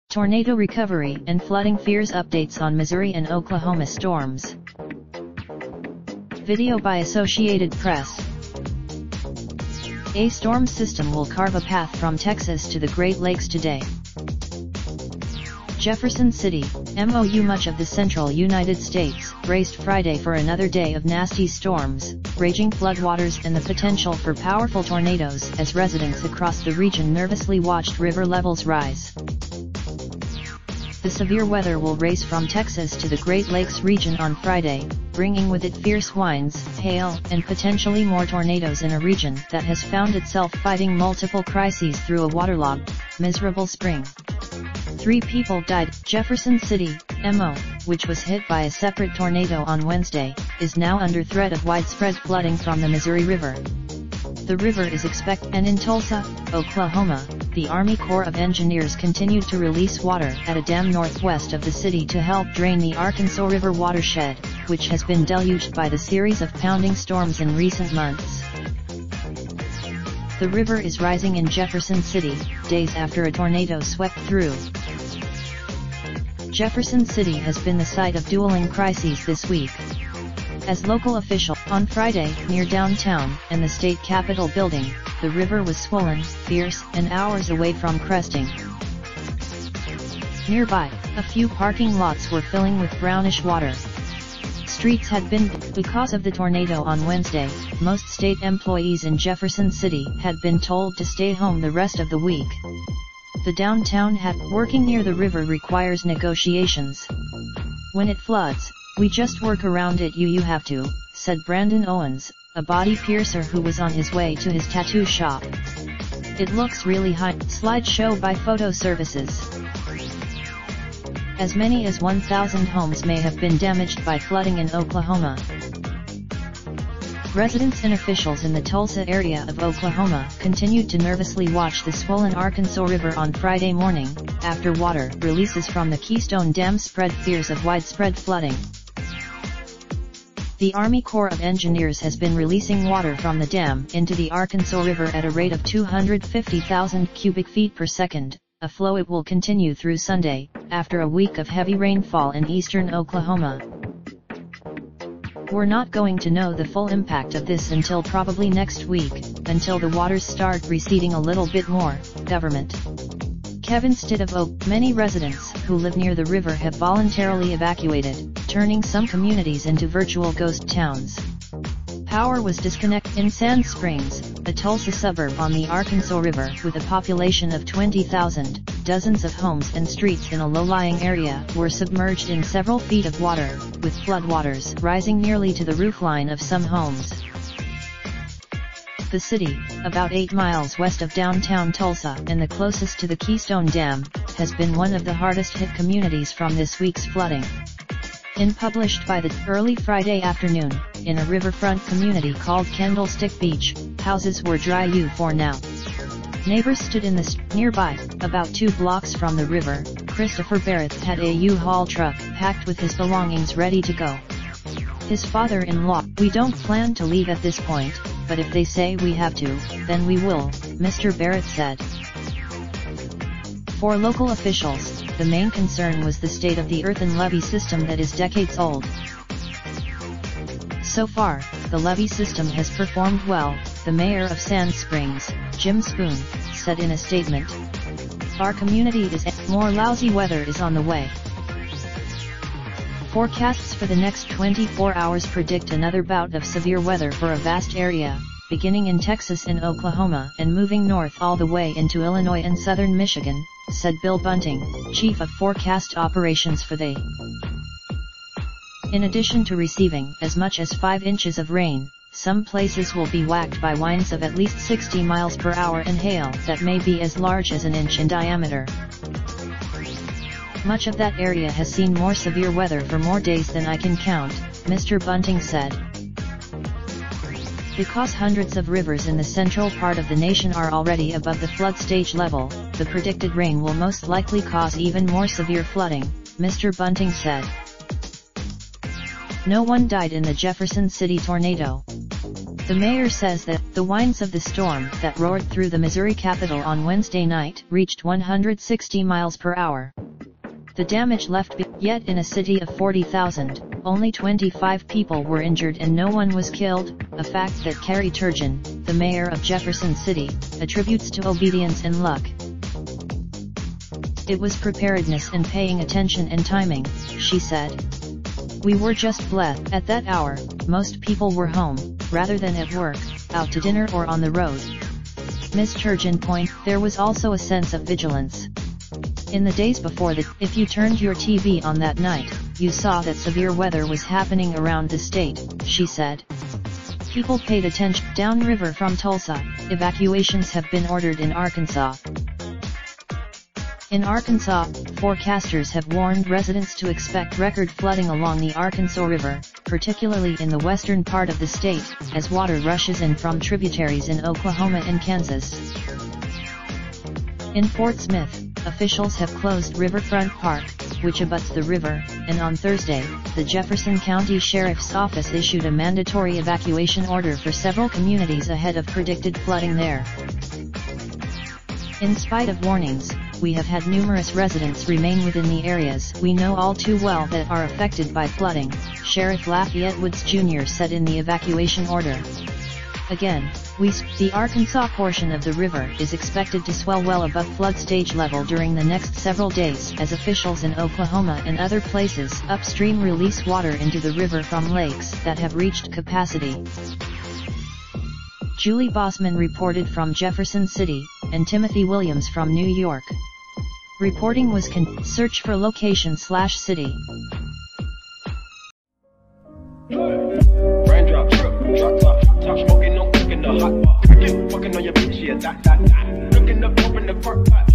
Tornado recovery and flooding fears, updates on Missouri and Oklahoma storms. Video by Associated Press. A storm system will carve a path from Texas to the Great Lakes today. Jefferson City, MOU. Much of the central United States braced Friday for another day of nasty storms, raging floodwaters and the potential for powerful tornadoes as residents across the region nervously watched river levels rise. The severe weather will race from Texas to the Great Lakes region on Friday, bringing with it fierce winds, hail, and potentially more tornadoes in a region that has found itself fighting multiple crises through a waterlogged, miserable spring. 3 people died. Jefferson City, MO, which was hit by a separate tornado on Wednesday, is now under threat of widespread flooding from the Missouri River. The river is expected, and in Tulsa, Oklahoma, the Army Corps of Engineers continued to release water at a dam northwest of the city to help drain the Arkansas River watershed, which has been deluged by the series of pounding storms in recent months. The river is rising in Jefferson City, days after a tornado swept through. Jefferson City has been the site of dueling crises this week. As local officials, on Friday, near downtown and the state capitol building, the river was swollen, fierce, and hours away from cresting. Nearby, a few parking lots were filling with brownish water. Streets had been because of the tornado on Wednesday. Most state employees in Jefferson City had been told to stay home the rest of the week. The downtown working near the river requires negotiations. When it floods, we just work around it. You have to, said Brandon Owens, a body piercer who was on his way to his tattoo shop. It looks really high. Slideshow by Photo Services. As many as 1,000 homes may have been damaged by flooding in Oklahoma. Residents and officials in the Tulsa area of Oklahoma continued to nervously watch the swollen Arkansas River on Friday morning, after water releases from the Keystone Dam spread fears of widespread flooding. The Army Corps of Engineers has been releasing water from the dam into the Arkansas River at a rate of 250,000 cubic feet per second, a flow it will continue through Sunday, after a week of heavy rainfall in eastern Oklahoma. We're not going to know the full impact of this until probably next week, until the waters start receding a little bit more, government. Kevin Stitt of Oak. Many residents who live near the river have voluntarily evacuated, turning some communities into virtual ghost towns. Power was disconnected in Sand Springs, a Tulsa suburb on the Arkansas River with a population of 20,000. Dozens of homes and streets in a low-lying area were submerged in several feet of water, with floodwaters rising nearly to the roofline of some homes. The city, about 8 miles west of downtown Tulsa and the closest to the Keystone Dam, has been one of the hardest hit communities from this week's flooding. Published by the early Friday afternoon, in a riverfront community called Candlestick Beach, houses were dry for now. Neighbors stood in the nearby, about 2 blocks from the river. Christopher Barrett had a U-Haul truck packed with his belongings ready to go. His father-in-law, "We don't plan to leave at this point, but if they say we have to, then we will," Mr. Barrett said. For local officials, the main concern was the state of the earthen levee system that is decades old. So far, the levee system has performed well, the mayor of Sand Springs, Jim Spoon, said in a statement. "Our community is more lousy weather is on the way." Forecasts for the next 24 hours predict another bout of severe weather for a vast area, beginning in Texas and Oklahoma and moving north all the way into Illinois and southern Michigan, said Bill Bunting, chief of forecast operations for the. In addition to receiving as much as 5 inches of rain, some places will be whacked by winds of at least 60 miles per hour and hail that may be as large as an inch in diameter. "Much of that area has seen more severe weather for more days than I can count," Mr. Bunting said. Because hundreds of rivers in the central part of the nation are already above the flood stage level, the predicted rain will most likely cause even more severe flooding, Mr. Bunting said. No one died in the Jefferson City tornado. The mayor says that the winds of the storm that roared through the Missouri Capitol on Wednesday night reached 160 miles per hour. The damage left, yet in a city of 40,000, only 25 people were injured and no one was killed, a fact that Carrie Turgeon, the mayor of Jefferson City, attributes to obedience and luck. "It was preparedness and paying attention and timing," she said. "We were just blessed. At that hour, most people were home, rather than at work, out to dinner or on the road." Ms. Turgeon points, there was also a sense of vigilance. "In the days before that, if you turned your TV on that night, you saw that severe weather was happening around the state," she said. People paid attention. Downriver from Tulsa, evacuations have been ordered in Arkansas. In Arkansas, forecasters have warned residents to expect record flooding along the Arkansas River, particularly in the western part of the state, as water rushes in from tributaries in Oklahoma and Kansas. In Fort Smith, officials have closed Riverfront Park, which abuts the river, and on Thursday, the Jefferson County Sheriff's Office issued a mandatory evacuation order for several communities ahead of predicted flooding there. In spite of warnings, we have had numerous residents remain within the areas we know all too well that are affected by flooding, Sheriff Lafayette Woods Jr. said in the evacuation order. Again, the Arkansas portion of the river is expected to swell well above flood stage level during the next several days as officials in Oklahoma and other places upstream release water into the river from lakes that have reached capacity. Julie Bossman reported from Jefferson City, and Timothy Williams from New York. Reporting was search for location/city. Raindrop, drop top smoking, no cooking the hot pot. Fucking on your bitch, yeah, that. Looking up, open the park pot.